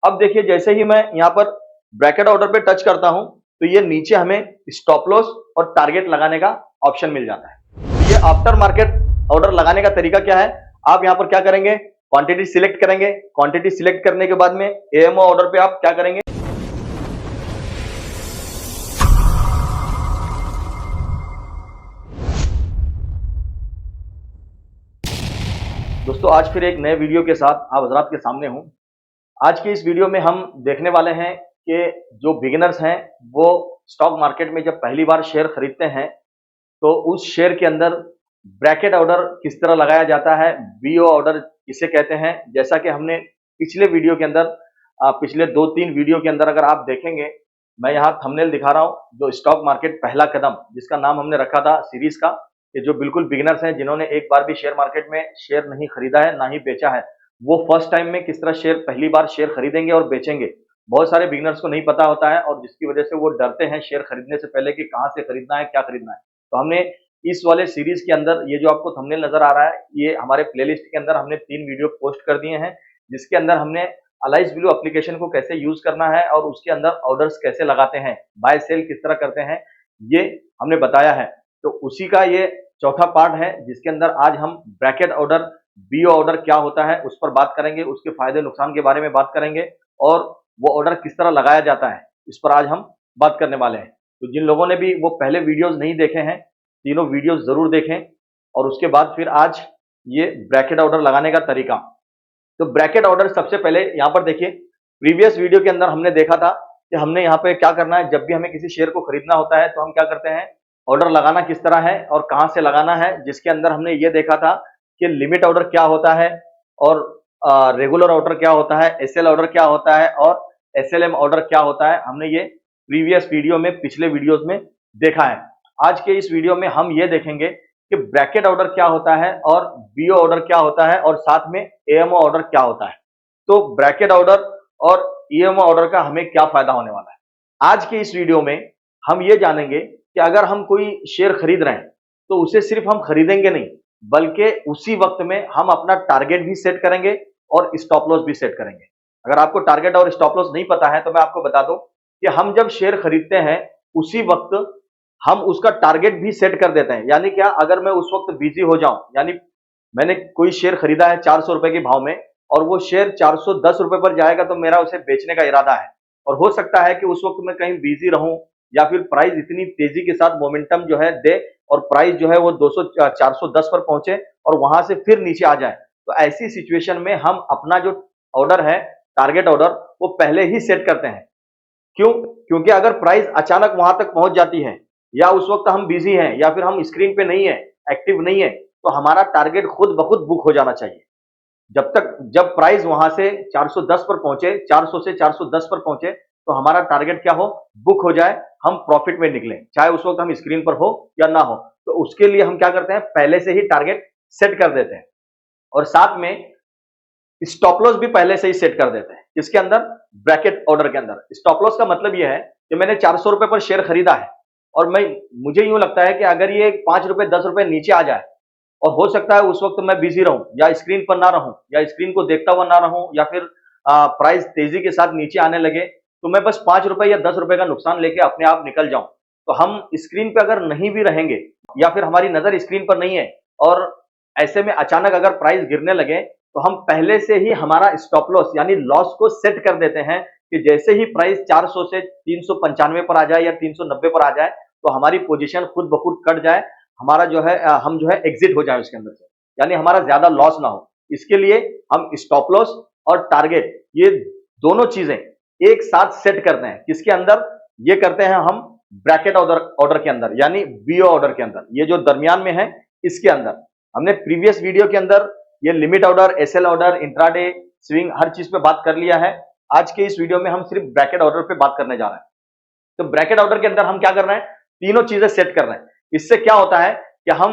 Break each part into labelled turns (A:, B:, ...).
A: अब देखिए जैसे ही मैं यहाँ पर ब्रैकेट ऑर्डर पे टच करता हूं तो ये नीचे हमें स्टॉप लॉस और टारगेट लगाने का ऑप्शन मिल जाता है। तो ये आफ्टर मार्केट ऑर्डर लगाने का तरीका क्या है, आप यहाँ पर क्या करेंगे, क्वांटिटी सिलेक्ट करेंगे। क्वांटिटी सिलेक्ट करने के बाद में एएमओ ऑर्डर पे आप क्या करेंगे, दोस्तों आज फिर एक नए वीडियो के साथ आप हजरात के सामने हूं। आज की इस वीडियो में हम देखने वाले हैं कि जो बिगिनर्स हैं वो स्टॉक मार्केट में जब पहली बार शेयर खरीदते हैं तो उस शेयर के अंदर ब्रैकेट ऑर्डर किस तरह लगाया जाता है, बीओ ऑर्डर किसे कहते हैं। जैसा कि हमने पिछले वीडियो के अंदर, पिछले 2-3 वीडियो के अंदर अगर आप देखेंगे, मैं यहाँ थंबनेल दिखा रहा हूँ, जो स्टॉक मार्केट पहला कदम जिसका नाम हमने रखा था सीरीज का, ये जो बिल्कुल बिगिनर्स हैं जिन्होंने एक बार भी शेयर मार्केट में शेयर नहीं खरीदा है ना ही बेचा है, वो फर्स्ट टाइम में किस तरह शेयर, पहली बार शेयर खरीदेंगे और बेचेंगे। बहुत सारे बिगिनर्स को नहीं पता होता है और जिसकी वजह से वो डरते हैं शेयर खरीदने से पहले कि कहाँ से खरीदना है, क्या खरीदना है। तो हमने इस वाले सीरीज के अंदर ये जो आपको थंबनेल नजर आ रहा है, ये हमारे प्लेलिस्ट के अंदर हमने 3 वीडियो पोस्ट कर दिए हैं, जिसके अंदर हमने अलाइज ब्लू एप्लीकेशन को कैसे यूज करना है और उसके अंदर ऑर्डर्स कैसे लगाते हैं, बाय सेल किस तरह करते हैं, ये हमने बताया है। तो उसी का ये चौथा पार्ट है जिसके अंदर आज हम ब्रैकेट ऑर्डर, बीओ ऑर्डर क्या होता है उस पर बात करेंगे, उसके फायदे नुकसान के बारे में बात करेंगे और वो ऑर्डर किस तरह लगाया जाता है इस पर आज हम बात करने वाले हैं। तो जिन लोगों ने भी वो पहले वीडियोस नहीं देखे हैं, तीनों वीडियोस जरूर देखें और उसके बाद फिर आज ये ब्रैकेट ऑर्डर लगाने का तरीका। तो ब्रैकेट ऑर्डर सबसे पहले यहाँ पर देखिए, प्रीवियस वीडियो के अंदर हमने देखा था कि हमने यहाँ पे क्या करना है, जब भी हमें किसी शेयर को खरीदना होता है तो हम क्या करते हैं, ऑर्डर लगाना किस तरह है और कहाँ से लगाना है, जिसके अंदर हमने ये देखा था कि लिमिट ऑर्डर क्या होता है और रेगुलर ऑर्डर क्या होता है, एसएल ऑर्डर क्या होता है और एसएलएम ऑर्डर क्या होता है। हमने ये प्रीवियस वीडियो में, पिछले वीडियोस में देखा है। आज के इस वीडियो में हम ये देखेंगे कि ब्रैकेट ऑर्डर क्या होता है और बीओ ऑर्डर क्या होता है और साथ में एएमओ ऑर्डर क्या होता है। तो ब्रैकेट ऑर्डर और ईएमओ ऑर्डर का हमें क्या फायदा होने वाला है, आज के इस वीडियो में हम ये जानेंगे कि अगर हम कोई शेयर खरीद रहे हैं तो उसे सिर्फ हम खरीदेंगे नहीं, बल्कि उसी वक्त में हम अपना टारगेट भी सेट करेंगे और स्टॉप लॉस भी सेट करेंगे। अगर आपको टारगेट और स्टॉप लॉस नहीं पता है तो मैं आपको बता दूं कि हम जब शेयर खरीदते हैं उसी वक्त हम उसका टारगेट भी सेट कर देते हैं। यानी क्या, अगर मैं उस वक्त बिजी हो जाऊं, यानी मैंने कोई शेयर खरीदा है 400 रुपए के भाव में और वो शेयर 410 रुपए पर जाएगा तो मेरा उसे बेचने का इरादा है और हो सकता है कि उस वक्त मैं कहीं बिजी रहूं या फिर प्राइस इतनी तेजी के साथ मोमेंटम जो है दे और प्राइस जो है वो 200 410 पर पहुंचे और वहां से फिर नीचे आ जाए। तो ऐसी सिचुएशन में हम अपना जो ऑर्डर है, टारगेट ऑर्डर, वो पहले ही सेट करते हैं। क्यों? क्योंकि अगर प्राइस अचानक वहां तक पहुंच जाती है या उस वक्त हम बिजी हैं या फिर हम स्क्रीन पे नहीं है, एक्टिव नहीं है, तो हमारा टारगेट खुद ब खुद बुक हो जाना चाहिए। जब प्राइस वहां से 410 पर पहुंचे, 400 से 410 पर पहुंचे, तो हमारा टारगेट क्या हो, बुक हो जाए, हम प्रॉफिट में निकलें, चाहे उस वक्त हम स्क्रीन पर हो या ना हो। तो उसके लिए हम क्या करते हैं, पहले से ही टारगेट सेट कर देते हैं और साथ में स्टॉप लॉस भी पहले से ही सेट कर देते हैं। इसके अंदर, ब्रैकेट ऑर्डर के अंदर स्टॉप लॉस का मतलब यह है कि मैंने 400 रुपए पर शेयर खरीदा है और मुझे यूं लगता है कि अगर ये 5 रुपए 10 रुपए नीचे आ जाए और हो सकता है उस वक्त मैं बिजी रहूं या स्क्रीन पर ना रहूं या स्क्रीन को देखता हुआ ना रहूं या फिर प्राइस तेजी के साथ नीचे आने लगे, तो मैं बस 5 रुपए या 10 रुपए का नुकसान लेके अपने आप निकल जाऊं। तो हम स्क्रीन पे अगर नहीं भी रहेंगे या फिर हमारी नजर स्क्रीन पर नहीं है और ऐसे में अचानक अगर प्राइस गिरने लगे तो हम पहले से ही हमारा स्टॉप लॉस यानी लॉस को सेट कर देते हैं कि जैसे ही प्राइस 400 से 395 पर आ जाए या 390 पर आ जाए तो हमारी पोजीशन खुद ब खुद कट जाए, हमारा जो है हम जो है एग्जिट हो जाए उसके अंदर से, यानी हमारा ज्यादा लॉस ना हो। इसके लिए हम स्टॉप लॉस और टारगेट, ये दोनों चीजें एक साथ सेट करते हैं। किसके अंदर ये करते हैं हम, ब्रैकेट ऑर्डर के अंदर, यानी बीओ ऑर्डर के अंदर, ये जो दरमियान में है इसके अंदर। हमने प्रीवियस वीडियो के अंदर ये limit order, SL order, intraday, swing, हर चीज पे बात कर लिया है। आज के इस वीडियो में हम सिर्फ ब्रैकेट ऑर्डर पे बात करने जा रहे हैं। तो ब्रैकेट ऑर्डर के अंदर हम क्या कर रहे हैं, तीनों चीजें सेट कर रहे हैं। इससे क्या होता है कि हम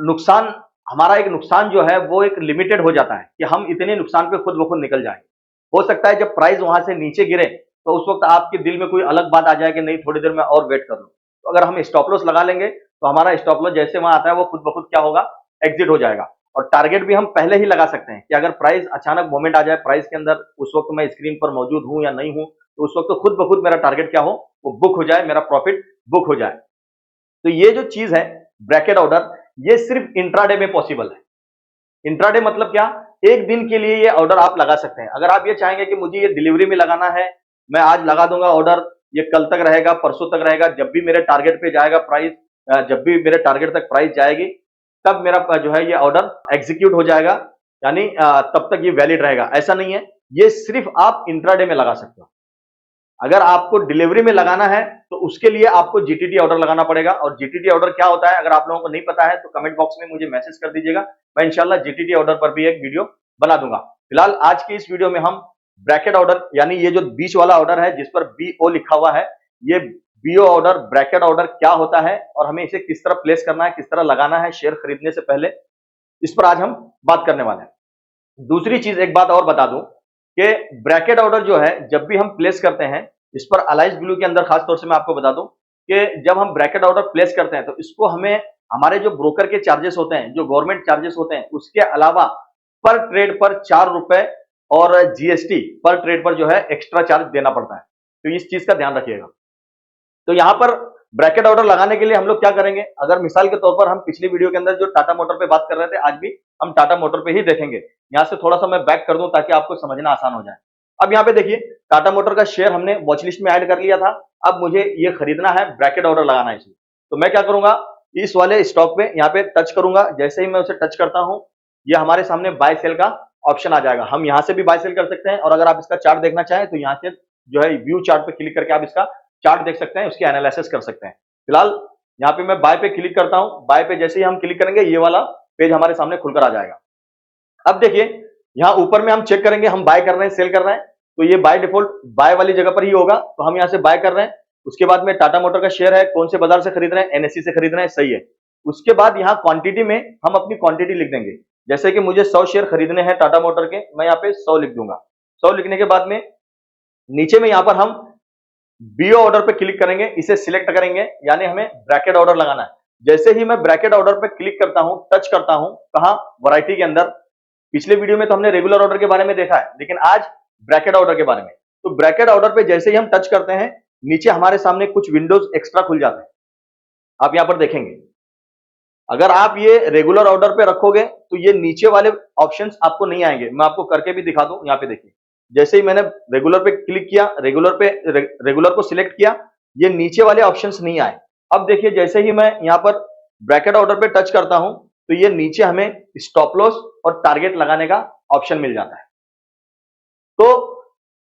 A: नुकसान, हमारा एक नुकसान जो है वो एक लिमिटेड हो जाता है कि हम इतने नुकसान पे खुद ब खुद निकल जाएंगे। हो सकता है जब प्राइस वहां से नीचे गिरे तो उस वक्त आपके दिल में कोई अलग बात आ जाए कि नहीं, थोड़ी देर में और वेट कर लो। तो अगर हम स्टॉप लॉस लगा लेंगे तो हमारा स्टॉप लॉस जैसे वहां आता है वो खुद ब खुद क्या होगा, एग्जिट हो जाएगा और टारगेट भी हम पहले ही लगा सकते हैं कि अगर प्राइस अचानक मोमेंट आ जाए प्राइस के अंदर, उस वक्त मैं स्क्रीन पर मौजूद हूं या नहीं हूं, तो उस वक्त तो खुद ब खुद मेरा टारगेट क्या हो, वो बुक हो जाए, मेरा प्रॉफिट बुक हो जाए। तो ये जो चीज है ब्रैकेट ऑर्डर, ये सिर्फ इंट्राडे में पॉसिबल है। इंट्राडे मतलब क्या, एक दिन के लिए ये ऑर्डर आप लगा सकते हैं। अगर आप ये चाहेंगे कि मुझे ये डिलीवरी में लगाना है, मैं आज लगा दूंगा ऑर्डर, ये कल तक रहेगा, परसों तक रहेगा, जब भी मेरे टारगेट पे जाएगा प्राइस, जब भी मेरे टारगेट तक प्राइस जाएगी, तब मेरा जो है ये ऑर्डर एग्जीक्यूट हो जाएगा, यानी तब तक ये वैलिड रहेगा, ऐसा नहीं है। ये सिर्फ आप इंट्राडे में लगा सकते हो। अगर आपको डिलीवरी में लगाना है तो उसके लिए आपको जीटीटी ऑर्डर लगाना पड़ेगा। और जीटीटी ऑर्डर क्या होता है, अगर आप लोगों को नहीं पता है तो कमेंट बॉक्स में मुझे मैसेज कर दीजिएगा, मैं इंशाल्लाह जीटीटी ऑर्डर पर भी एक वीडियो बना दूंगा। फिलहाल आज की इस वीडियो में हम ब्रैकेट ऑर्डर, यानी ये जो बीच वाला ऑर्डर है जिस पर बीओ लिखा हुआ है, ये बीओ ऑर्डर, ब्रैकेट ऑर्डर क्या होता है और हमें इसे किस तरह प्लेस करना है, किस तरह लगाना है शेयर खरीदने से पहले, इस पर आज हम बात करने वाले हैं। दूसरी चीज, एक बात और बता दूं कि ब्रैकेट ऑर्डर जो है जब भी हम प्लेस करते हैं, इस पर अलाइज ब्लू के अंदर खास तौर से मैं आपको बता दूं कि जब हम ब्रैकेट ऑर्डर प्लेस करते हैं तो इसको हमें हमारे जो ब्रोकर के चार्जेस होते हैं, जो गवर्नमेंट चार्जेस होते हैं, उसके अलावा पर ट्रेड पर 4 रुपए और जीएसटी पर ट्रेड पर जो है एक्स्ट्रा चार्ज देना पड़ता है। तो इस चीज का ध्यान रखिएगा। तो यहां पर ब्रैकेट ऑर्डर लगाने के लिए हम लोग क्या करेंगे, अगर मिसाल के तौर पर हम पिछली वीडियो के अंदर जो टाटा मोटर पे बात कर रहे थे, आज भी हम टाटा मोटर पे ही देखेंगे। यहां से थोड़ा सा मैं बैक कर दूं ताकि आपको समझना आसान हो जाए। अब यहाँ पे देखिए, टाटा मोटर का शेयर हमने वॉच लिस्ट में ऐड कर लिया था। अब मुझे ये खरीदना है, ब्रैकेट ऑर्डर लगाना है इसमें। तो मैं क्या करूंगा, इस वाले स्टॉक पे यहाँ पे टच करूंगा। जैसे ही मैं उसे टच करता हूं, ये हमारे सामने बाय सेल का ऑप्शन आ जाएगा। हम यहाँ से भी बाय सेल कर सकते हैं, और अगर आप इसका चार्ट देखना चाहें तो यहाँ से जो है व्यू चार्ट पे क्लिक करके आप इसका चार्ट देख सकते हैं, उसकी एनालिसिस कर सकते हैं। फिलहाल यहाँ पे मैं बाय पे क्लिक करता हूं। बाय पे जैसे ही हम क्लिक करेंगे, ये वाला पेज हमारे सामने खुलकर आ जाएगा। अब देखिए, यहाँ ऊपर में हम चेक करेंगे हम बाय कर रहे हैं सेल कर रहे हैं, तो ये बाय डिफॉल्ट बाय वाली जगह पर ही होगा। तो हम यहाँ से बाय कर रहे हैं। उसके बाद में टाटा मोटर का शेयर है, कौन से बाजार से खरीद रहे हैं, एनएससी से खरीद रहे हैं, सही है। उसके बाद यहाँ क्वांटिटी में हम अपनी क्वांटिटी लिख देंगे। जैसे कि मुझे 100 शेयर खरीदने हैं टाटा मोटर के, मैं यहाँ पे 100 लिख दूंगा। 100 लिखने के बाद में नीचे में यहाँ पर हम बीओ ऑर्डर पे क्लिक करेंगे, इसे सिलेक्ट करेंगे, यानी हमें ब्रैकेट ऑर्डर लगाना है। जैसे ही मैं ब्रैकेट ऑर्डर पे क्लिक करता हूं, टच करता हूं, कहां, वैरायटी के अंदर। पिछले वीडियो में तो हमने रेगुलर ऑर्डर के बारे में देखा है, लेकिन आज ब्रैकेट ऑर्डर के बारे में। तो ब्रैकेट ऑर्डर पे जैसे ही हम टच करते हैं, नीचे हमारे सामने कुछ विंडोज एक्स्ट्रा खुल जाते हैं। आप यहां पर देखेंगे, अगर आप ये रेगुलर ऑर्डर पे रखोगे तो ये नीचे वाले ऑप्शंस आपको नहीं आएंगे। मैं आपको करके भी दिखा दूं, यहाँ पे देखिए। जैसे ही मैंने रेगुलर पे क्लिक किया, रेगुलर को सिलेक्ट किया, ये नीचे वाले ऑप्शंस नहीं आए। अब देखिए, जैसे ही मैं यहाँ पर ब्रैकेट ऑर्डर पे टच करता हूं, तो ये नीचे हमें स्टॉप लॉस और टारगेट लगाने का ऑप्शन मिल जाता है। तो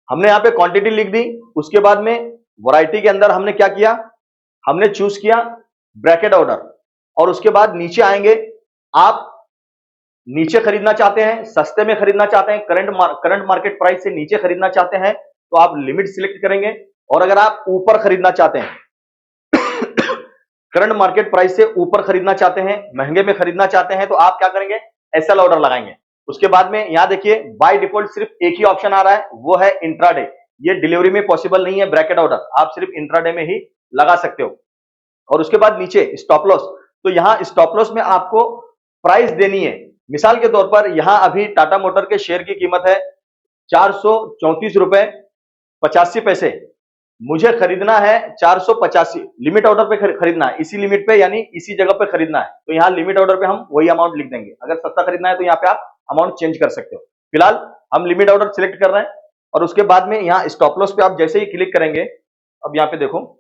A: हमने यहाँ पे क्वांटिटी लिख दी। उसके बाद में वैरायटी के अंदर हमने क्या किया, हमने चूज किया ब्रैकेट ऑर्डर। और उसके बाद नीचे आएंगे, आप नीचे खरीदना चाहते हैं, सस्ते में खरीदना चाहते हैं, करंट मार्केट प्राइस से नीचे खरीदना चाहते हैं, तो आप लिमिट सिलेक्ट करेंगे। और अगर आप ऊपर खरीदना चाहते हैं, करंट मार्केट प्राइस से ऊपर खरीदना चाहते हैं, महंगे में खरीदना चाहते हैं, तो आप क्या करेंगे, एसएल ऑर्डर लगाएंगे। उसके बाद में यहां देखिए, बाय डिफॉल्ट सिर्फ एक ही ऑप्शन आ रहा है, वो है इंट्राडे। ये डिलीवरी में पॉसिबल नहीं है ब्रैकेट ऑर्डर, आप सिर्फ इंट्राडे में ही लगा सकते हो। और उसके बाद नीचे स्टॉप लॉस, तो यहां स्टॉप लॉस में आपको प्राइस देनी है। मिसाल के तौर पर यहां अभी टाटा मोटर के शेयर की कीमत है 434 रुपए 85 पैसे। मुझे खरीदना है 485, लिमिट ऑर्डर पे खरीदना है, इसी लिमिट पे यानी इसी जगह पे खरीदना है। तो यहाँ लिमिट ऑर्डर पे हम वही अमाउंट लिख देंगे। अगर सस्ता खरीदना है तो यहाँ पे आप अमाउंट चेंज कर सकते हो। फिलहाल हम लिमिट ऑर्डर सिलेक्ट कर रहे हैं। और उसके बाद में यहाँ स्टॉप लॉस पे आप जैसे ही क्लिक करेंगे, अब यहाँ पे देखो,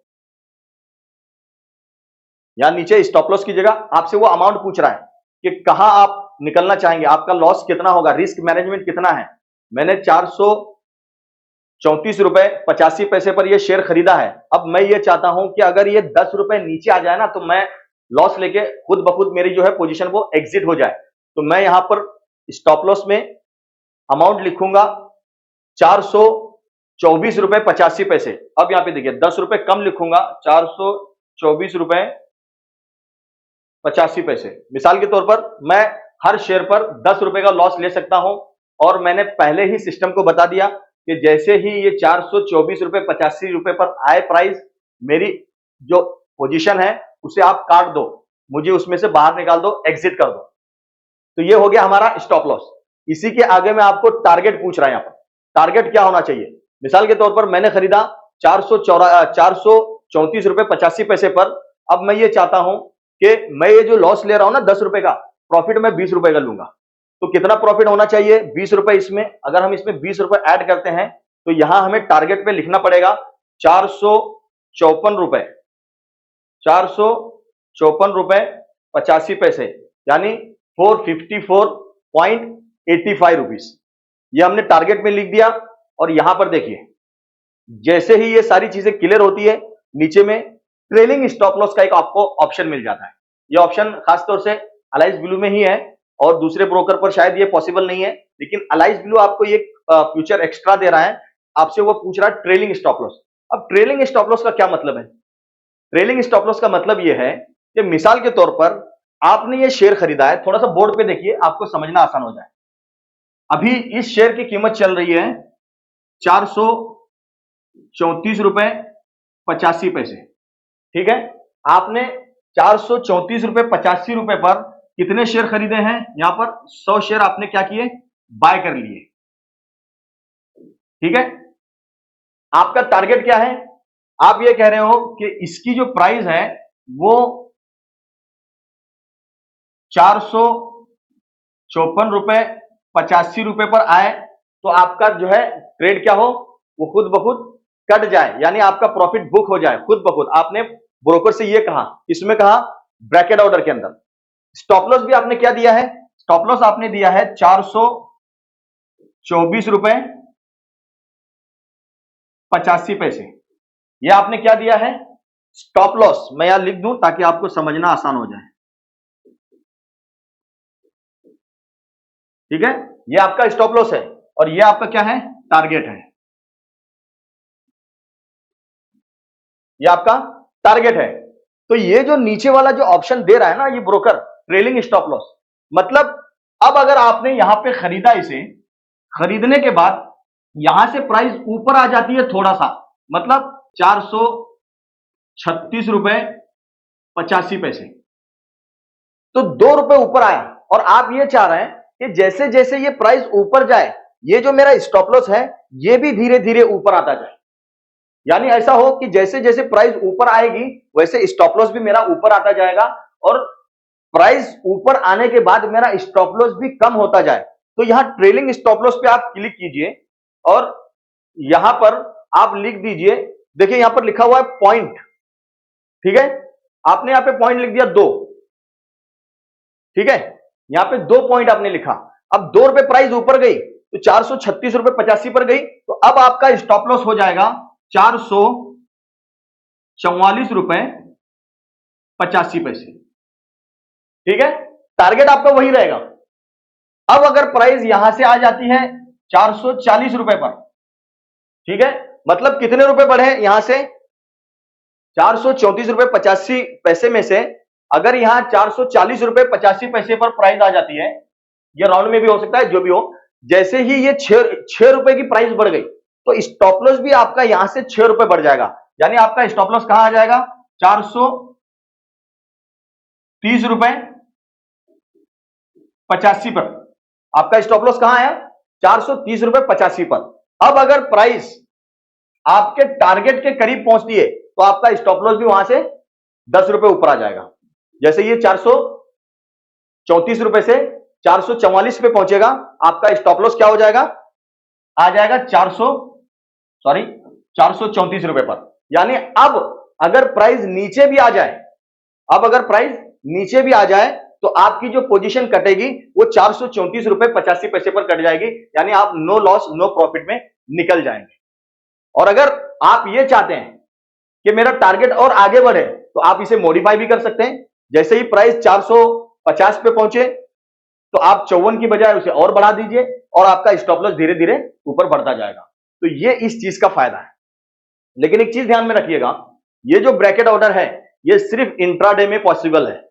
A: यहाँ नीचे स्टॉप लॉस की जगह आपसे वो अमाउंट पूछ रहा है कि कहां आप निकलना चाहेंगे, आपका लॉस कितना होगा, रिस्क मैनेजमेंट कितना है। मैंने 434 रुपए 85 पैसे पर यह शेयर खरीदा है। अब मैं ये चाहता हूं कि अगर ये 10 रुपए नीचे आ जाए ना, तो मैं लॉस लेके खुद ब खुद मेरी जो है पोजीशन वो एग्जिट हो जाए। तो मैं यहां पर स्टॉप लॉस में अमाउंट लिखूंगा 424 रुपए 85 पैसे। अब यहां पे देखिए 10 रुपए कम लिखूंगा, 424 रुपए 85 पैसे। मिसाल के तौर पर मैं हर शेयर पर 10 रुपए का लॉस ले सकता हूं। और मैंने पहले ही सिस्टम को बता दिया कि जैसे ही ये 424 रुपए 85 रुपए पर आए प्राइस, मेरी जो पोजीशन है उसे आप काट दो, मुझे उसमें से बाहर निकाल दो, एग्जिट कर दो। तो ये हो गया हमारा स्टॉप लॉस। इसी के आगे में आपको टारगेट पूछ रहा है। यहाँ पर टारगेट क्या होना चाहिए? मिसाल के तौर पर मैंने खरीदा 434 रुपए 85 पैसे पर। अब मैं ये चाहता हूं कि मैं ये जो लॉस ले रहा हूं ना 10 रुपए का, प्रॉफिट मैं 20 रुपए का लूंगा। तो कितना प्रॉफिट होना चाहिए? 20 रुपए। इसमें अगर हम इसमें 20 रुपए ऐड करते हैं तो यहां हमें टारगेट पे लिखना पड़ेगा 454 रुपए 454 रुपए 85 पैसे, यानी 454.85 रुपीज। ये हमने टारगेट में लिख दिया। और यहां पर देखिए, जैसे ही ये सारी चीजें क्लियर होती है, नीचे में ट्रेलिंग स्टॉप लॉस का एक आपको ऑप्शन मिल जाता है। ये ऑप्शन खासतौर से अलाइज ब्लू में ही है और दूसरे ब्रोकर पर शायद ये पॉसिबल नहीं है, लेकिन अलाइज ब्लू आपको ये फ्यूचर एक्स्ट्रा दे रहा है। आपसे वो पूछ रहा है ट्रेलिंग स्टॉप लॉस। अब ट्रेलिंग स्टॉप लॉस का क्या मतलब है? ट्रेलिंग स्टॉप लॉस का मतलब ये है कि मिसाल के तौर पर आपने ये शेयर खरीदा है, थोड़ा सा बोर्ड पे देखिए, आपको समझना आसान हो जाए। अभी इस शेयर की कीमत चल रही है 434 रुपए 85 पैसे। ठीक है, आपने 434 रुपए 85 रुपए पर कितने शेयर खरीदे हैं? यहां पर 100 शेयर आपने क्या किए? बाय कर लिए। ठीक है, आपका टारगेट क्या है? आप ये कह रहे हो कि इसकी जो प्राइस है वो 454 रुपए 85 रुपए पर आए तो आपका जो है ट्रेड क्या हो, वो खुद ब खुद कट जाए, यानी आपका प्रॉफिट बुक हो जाए खुद ब खुद। आपने ब्रोकर से ये कहा, इसमें कहा ब्रैकेट ऑर्डर के अंदर। स्टॉप लॉस भी आपने क्या दिया है? स्टॉप लॉस आपने दिया है 424 रुपए 85 पैसे। ये आपने क्या दिया है? Stop loss. मैं यहां लिख दूं ताकि आपको समझना आसान हो जाए। ठीक है, ये आपका स्टॉप लॉस है और ये आपका क्या है? टारगेट है। ये आपका टारगेट है। तो ये जो नीचे वाला जो ऑप्शन दे रहा है ना ये ब्रोकर, ट्रेलिंग स्टॉप लॉस, मतलब अब अगर आपने यहां पे खरीदा, इसे खरीदने के बाद यहां से प्राइस ऊपर आ जाती है थोड़ा सा, मतलब 436 रुपए 85 पैसे, तो 2 रुपए ऊपर आया और आप ये चाह रहे हैं कि जैसे जैसे ये प्राइस ऊपर जाए, ये जो मेरा स्टॉप लॉस है ये भी धीरे धीरे ऊपर आता जाए। यानी ऐसा हो कि जैसे जैसे प्राइस ऊपर आएगी वैसे स्टॉप लॉस भी मेरा ऊपर आता जाएगा और प्राइस ऊपर आने के बाद मेरा स्टॉप लॉस भी कम होता जाए। तो यहां ट्रेलिंग स्टॉप लॉस पे आप क्लिक कीजिए और यहां पर आप लिख दीजिए, देखिए यहां पर लिखा हुआ है पॉइंट। ठीक है, आपने यहां पे पॉइंट लिख दिया 2। ठीक है, यहां पे 2 पॉइंट आपने लिखा। अब 2 रुपए प्राइस ऊपर गई तो 436 रुपए 85 पर गई, तो अब आपका स्टॉप लॉस हो जाएगा 444 रुपए 85 पैसे। ठीक है, टारगेट आपका वही रहेगा। अब अगर प्राइस यहां से आ जाती है 440 रुपए पर, ठीक है, मतलब कितने रुपए बढ़े यहां से? 434 रुपए 85 पैसे में से अगर यहां 440 रुपए 85 पैसे पर प्राइस आ जाती है, ये राउंड में भी हो सकता है, जो भी हो, जैसे ही ये 6 रुपए की प्राइस बढ़ गई तो स्टॉप लॉस भी आपका यहां से 6 रुपए बढ़ जाएगा। यानी आपका स्टॉप लॉस कहां आ जाएगा? 430 रुपए 85 पर। आपका स्टॉप लॉस कहां आया? 430 रुपए 85 पर। अब अगर प्राइस आपके टारगेट के करीब पहुंचती है तो आपका स्टॉप लॉस भी वहां से 10 रुपए ऊपर आ जाएगा। जैसे ये 434 रुपए से 444 पे पहुंचेगा, आपका स्टॉप लॉस क्या हो जाएगा? आ जाएगा 434 रुपए पर। यानी अब अगर प्राइस नीचे भी आ जाए, अब अगर प्राइस नीचे भी आ जाए तो आपकी जो पोजीशन कटेगी वो 434 रुपए 85 पैसे पर कट जाएगी, यानी आप नो लॉस नो प्रॉफिट में निकल जाएंगे। और अगर आप ये चाहते हैं कि मेरा टारगेट और आगे बढ़े तो आप इसे मॉडिफाई भी कर सकते हैं। जैसे ही प्राइस 450 पे पहुंचे तो आप 54 की बजाय उसे और बढ़ा दीजिए और आपका स्टॉप लॉस धीरे धीरे ऊपर बढ़ता जाएगा। तो ये इस चीज का फायदा है। लेकिन एक चीज ध्यान में रखिएगा, ये जो ब्रैकेट ऑर्डर है ये सिर्फ इंट्राडे में पॉसिबल है,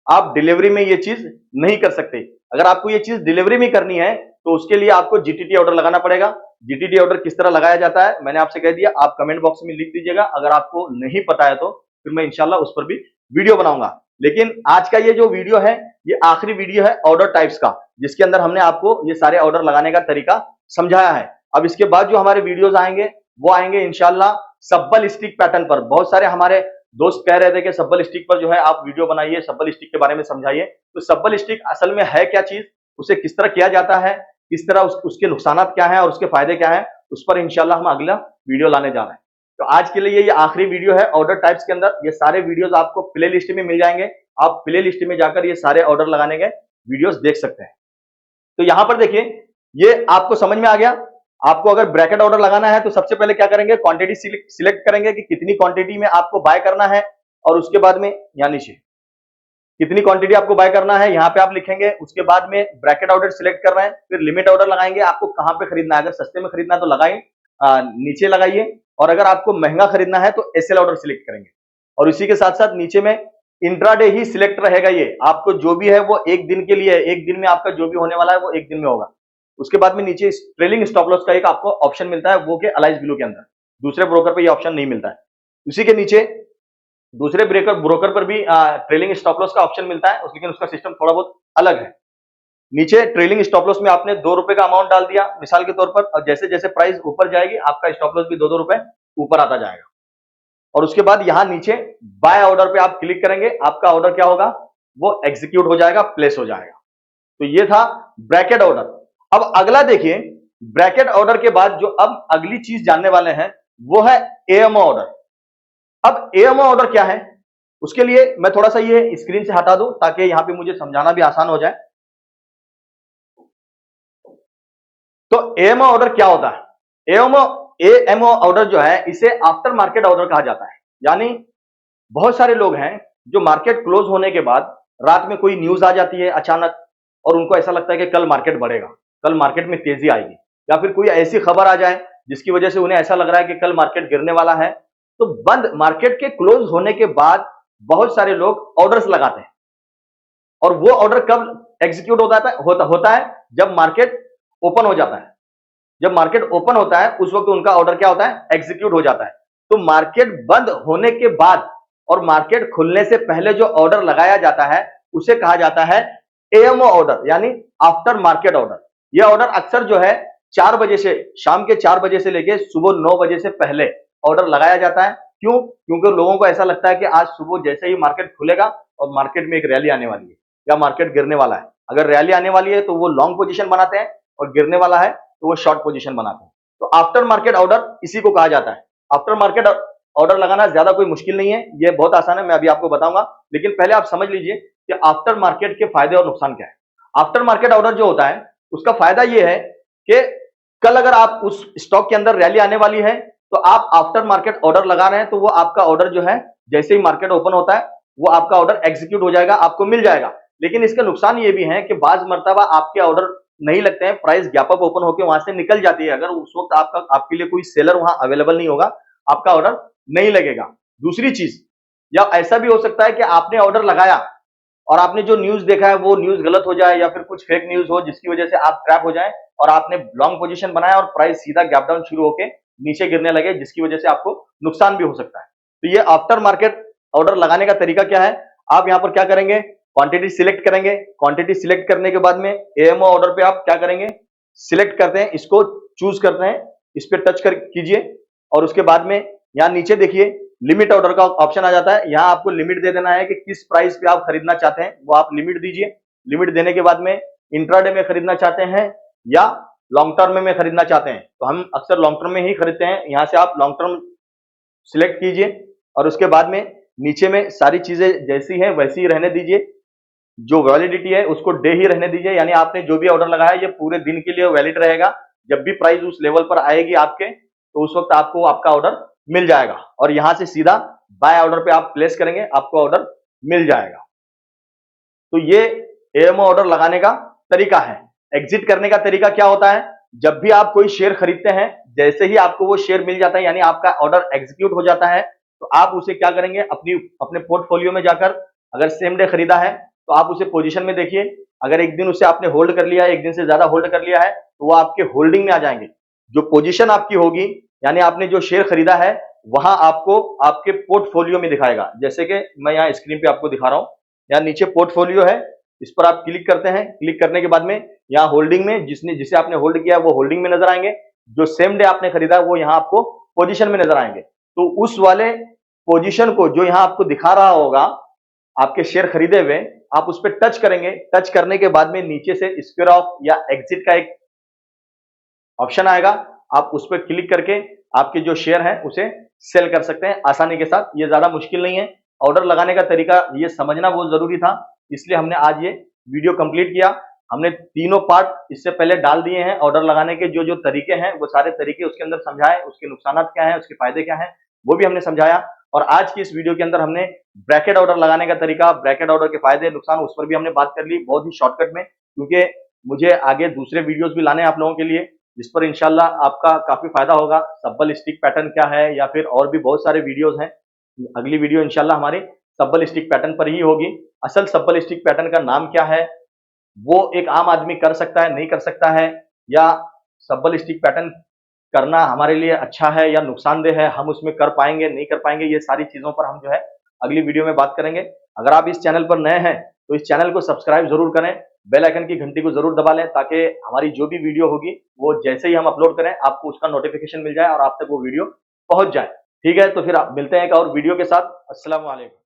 A: आप डिलीवरी में ये चीज नहीं कर सकते। अगर आपको ये चीज डिलीवरी में करनी है तो उसके लिए आपको जीटीटी ऑर्डर लगाना पड़ेगा। जीटीटी ऑर्डर किस तरह लगाया जाता है मैंने आपसे कह दिया, आप कमेंट बॉक्स में लिख दीजिएगा। अगर आपको नहीं पता है तो फिर मैं इंशाल्लाह उस पर भी वीडियो बनाऊंगा। लेकिन आज का ये जो वीडियो है ये आखिरी वीडियो है ऑर्डर टाइप्स का, जिसके अंदर हमने आपको ये सारे ऑर्डर लगाने का तरीका समझाया है। अब इसके बाद जो हमारे वीडियोस आएंगे वो आएंगे इंशाल्लाह सब्बल स्टिक पैटर्न पर। बहुत सारे हमारे दोस्त कह रहे थे कि सब्बल स्टिक पर जो है आप वीडियो बनाइए, सब्बल स्टिक के बारे में समझाइए। तो सब्बल स्टिक असल में है क्या चीज, उसे किस तरह किया जाता है, किस तरह उसके नुकसानात क्या है और उसके फायदे क्या है, उस पर इंशाल्लाह हम अगला वीडियो लाने जा रहे हैं। तो आज के लिए ये आखिरी वीडियो है ऑर्डर टाइप्स के अंदर। ये सारे वीडियोस आपको प्ले लिस्ट में मिल जाएंगे, आप प्ले लिस्ट में जाकर ये सारे ऑर्डर लगाने के वीडियोस देख सकते हैं। तो यहां पर देखिए, ये आपको समझ में आ गया। आपको अगर ब्रैकेट ऑर्डर लगाना है तो सबसे पहले क्या करेंगे, क्वांटिटी सिलेक्ट करेंगे कि कितनी क्वांटिटी में आपको बाय करना है, और उसके बाद में यहाँ नीचे कितनी क्वांटिटी आपको बाय करना है यहाँ पे आप लिखेंगे। उसके बाद में ब्रैकेट ऑर्डर सिलेक्ट कर रहे हैं, फिर लिमिट ऑर्डर लगाएंगे। आपको कहां पे खरीदना है, अगर सस्ते में खरीदना है तो लगाइए, नीचे लगाइए, और अगर आपको महंगा खरीदना है तो एसएल ऑर्डर सिलेक्ट करेंगे। और इसी के साथ साथ नीचे में इंट्राडे ही सिलेक्ट रहेगा। ये आपको जो भी है वो एक दिन के लिए है, एक दिन में आपका जो भी होने वाला है वो एक दिन में होगा। उसके बाद में नीचे ट्रेलिंग स्टॉप लॉस का एक आपको ऑप्शन मिलता है, वो के अलाइज ब्लू के अंदर, दूसरे ब्रोकर पे ये ऑप्शन नहीं मिलता है। उसी के नीचे दूसरे ब्रोकर पर भी ट्रेलिंग स्टॉप लॉस का ऑप्शन मिलता है, लेकिन उसका सिस्टम थोड़ा बहुत अलग है। नीचे ट्रेलिंग स्टॉप लॉस में आपने ₹2 का अमाउंट डाल दिया मिसाल के तौर पर, और जैसे जैसे प्राइस ऊपर जाएगी आपका स्टॉप लॉस भी ₹2 ऊपर आता जाएगा। और उसके बाद यहां नीचे बाय ऑर्डर पे आप क्लिक करेंगे, आपका ऑर्डर क्या होगा, वो एग्जीक्यूट हो जाएगा, प्लेस हो जाएगा। तो ये था ब्रैकेट ऑर्डर। अब अगला देखिए, ब्रैकेट ऑर्डर के बाद जो अब अगली चीज जानने वाले हैं वो है एएमओ ऑर्डर। अब एएमओ ऑर्डर क्या है, उसके लिए मैं थोड़ा सा ये स्क्रीन से हटा दूं ताकि यहां पे मुझे समझाना भी आसान हो जाए। तो एएमओ ऑर्डर क्या होता है, एएमओ ऑर्डर जो है इसे आफ्टर मार्केट ऑर्डर कहा जाता है। यानी बहुत सारे लोग हैं जो मार्केट क्लोज होने के बाद रात में कोई न्यूज आ जाती है अचानक, और उनको ऐसा लगता है कि कल मार्केट बढ़ेगा, कल मार्केट में तेजी आएगी, या फिर कोई ऐसी खबर आ जाए जिसकी वजह से उन्हें ऐसा लग रहा है कि कल मार्केट गिरने वाला है। तो बंद मार्केट के क्लोज होने के बाद बहुत सारे लोग ऑर्डर्स लगाते हैं, और वो ऑर्डर कब एग्जीक्यूट होता है जब मार्केट ओपन हो जाता है। जब मार्केट ओपन होता है उस वक्त उनका ऑर्डर क्या होता है, एग्जीक्यूट हो जाता है। तो मार्केट बंद होने के बाद और मार्केट खुलने से पहले जो ऑर्डर लगाया जाता है उसे कहा जाता है एएमओ ऑर्डर, यानी आफ्टर मार्केट ऑर्डर। यह ऑर्डर अक्सर जो है 4 बजे से, शाम के 4 बजे से लेके सुबह 9 बजे से पहले ऑर्डर लगाया जाता है। क्यों? क्योंकि लोगों को ऐसा लगता है कि आज सुबह जैसे ही मार्केट खुलेगा और मार्केट में एक रैली आने वाली है या मार्केट गिरने वाला है। अगर रैली आने वाली है तो वो लॉन्ग पोजीशन बनाते हैं, और गिरने वाला है तो वो शॉर्ट पोजीशन बनाते हैं। तो आफ्टर मार्केट ऑर्डर इसी को कहा जाता है। आफ्टर मार्केट ऑर्डर लगाना ज्यादा कोई मुश्किल नहीं है, ये बहुत आसान है, मैं अभी आपको बताऊंगा। लेकिन पहले आप समझ लीजिए कि आफ्टर मार्केट के फायदे और नुकसान क्या है। आफ्टर मार्केट ऑर्डर जो होता है उसका फायदा ये है कि कल अगर आप उस स्टॉक के अंदर रैली आने वाली है तो आप आफ्टर मार्केट ऑर्डर लगा रहे हैं, तो वो आपका ऑर्डर जो है जैसे ही मार्केट ओपन होता है वो आपका ऑर्डर एग्जीक्यूट हो जाएगा, आपको मिल जाएगा। लेकिन इसके नुकसान ये भी है कि बाज मर्तबा आपके ऑर्डर नहीं लगते हैं, प्राइस गैप अप ओपन होकर वहां से निकल जाती है। अगर उस वक्त आपके लिए कोई सेलर वहां अवेलेबल नहीं होगा, आपका ऑर्डर नहीं लगेगा। दूसरी चीज, या ऐसा भी हो सकता है कि आपने ऑर्डर लगाया और आपने जो न्यूज देखा है वो न्यूज गलत हो जाए, या फिर कुछ फेक न्यूज हो जिसकी वजह से आप ट्रैप हो जाए और आपने लॉन्ग पोजीशन बनाया और प्राइस सीधा गैप डाउन शुरू होकर नीचे गिरने लगे, जिसकी वजह से आपको नुकसान भी हो सकता है। तो ये आफ्टर मार्केट ऑर्डर लगाने का तरीका क्या है, आप यहां पर क्या करेंगे, क्वांटिटी सिलेक्ट करेंगे। क्वांटिटी सिलेक्ट करने के बाद में एएमओ ऑर्डर पे आप क्या करेंगे, सिलेक्ट करते हैं, इसको चूज करते हैं, इस पे टच कर कीजिए, और उसके बाद में यहां नीचे देखिए लिमिट ऑर्डर का ऑप्शन आ जाता है। यहां आपको लिमिट दे देना है कि किस प्राइस पे आप खरीदना चाहते हैं, वो आप लिमिट दीजिए। लिमिट देने के बाद में इंट्राडे में खरीदना चाहते हैं या लॉन्ग टर्म में खरीदना चाहते हैं, तो हम अक्सर लॉन्ग टर्म में ही खरीदते हैं। यहां से आप लॉन्ग टर्म सिलेक्ट कीजिए, और उसके बाद में नीचे में सारी चीजें जैसी हैं वैसी ही रहने दीजिए। जो वैलिडिटी है उसको डे ही रहने दीजिए, यानी आपने जो भी ऑर्डर लगाया ये पूरे दिन के लिए वैलिड रहेगा। जब भी प्राइस उस लेवल पर आएगी आपके, तो उस वक्त आपको आपका ऑर्डर मिल जाएगा, और यहां से सीधा बाय ऑर्डर पे आप प्लेस करेंगे, आपको ऑर्डर मिल जाएगा। तो ये एएमओ ऑर्डर लगाने का तरीका है। एग्जिट करने का तरीका क्या होता है, जब भी आप कोई शेयर खरीदते हैं, जैसे ही आपको वो शेयर मिल जाता है, यानी आपका ऑर्डर एग्जीक्यूट हो जाता है, तो आप उसे क्या करेंगे, अपने पोर्टफोलियो में जाकर, अगर सेम डे खरीदा है तो आप उसे पोजीशन में देखिए। अगर एक दिन उसे आपने होल्ड कर लिया है, एक दिन से ज्यादा होल्ड कर लिया है, तो वो आपके होल्डिंग में आ जाएंगे। जो पोजीशन आपकी होगी, यानी आपने जो शेयर खरीदा है, वहां आपको आपके पोर्टफोलियो में दिखाएगा। जैसे कि मैं यहाँ स्क्रीन पे आपको दिखा रहा हूं, यहाँ नीचे पोर्टफोलियो है, इस पर आप क्लिक करते हैं। क्लिक करने के बाद में यहाँ होल्डिंग में जिसे आपने होल्ड किया है वो होल्डिंग में नजर आएंगे। जो सेम डे आपने खरीदा है वो यहाँ आपको पोजीशन में नजर आएंगे। तो उस वाले पोजीशन को जो यहाँ आपको दिखा रहा होगा आपके शेयर खरीदे हुए, आप उस पर टच करेंगे। टच करने के बाद में नीचे से स्क्वायर ऑफ या एग्जिट का एक ऑप्शन आएगा। आप उस पर क्लिक करके आपके जो शेयर हैं उसे सेल कर सकते हैं आसानी के साथ। ये ज्यादा मुश्किल नहीं है। ऑर्डर लगाने का तरीका ये समझना बहुत जरूरी था, इसलिए हमने आज ये वीडियो कंप्लीट किया। हमने तीनों पार्ट इससे पहले डाल दिए हैं। ऑर्डर लगाने के जो जो तरीके हैं वो सारे तरीके उसके अंदर समझाए, उसके नुकसान क्या हैं, उसके फायदे क्या हैं, वो भी हमने समझाया। और आज की इस वीडियो के अंदर हमने ब्रैकेट ऑर्डर लगाने का तरीका, ब्रैकेट ऑर्डर के फायदे नुकसान, उस पर भी हमने बात कर ली बहुत ही शॉर्टकट में, क्योंकि मुझे आगे दूसरे वीडियोस भी लाने हैं आप लोगों के लिए, जिस पर इंशाल्लाह आपका काफी फायदा होगा। सब्बल स्टिक पैटर्न क्या है, या फिर और भी बहुत सारे वीडियोस हैं। अगली वीडियो इंशाल्लाह हमारी सब्बल स्टिक पैटर्न पर ही होगी। असल सब्बल स्टिक पैटर्न का नाम क्या है, वो एक आम आदमी कर सकता है नहीं कर सकता है, या सब्बल स्टिक पैटर्न करना हमारे लिए अच्छा है या नुकसानदेह है, हम उसमें कर पाएंगे नहीं कर पाएंगे, ये सारी चीजों पर हम जो है अगली वीडियो में बात करेंगे। अगर आप इस चैनल पर नए हैं तो इस चैनल को सब्सक्राइब जरूर करें, बेल आइकन की घंटी को जरूर दबा लें, ताकि हमारी जो भी वीडियो होगी वो जैसे ही हम अपलोड करें आपको उसका नोटिफिकेशन मिल जाए और आप तक वो वीडियो पहुंच जाए। ठीक है, तो फिर आप मिलते हैं एक और वीडियो के साथ। अस्सलाम वालेकुम।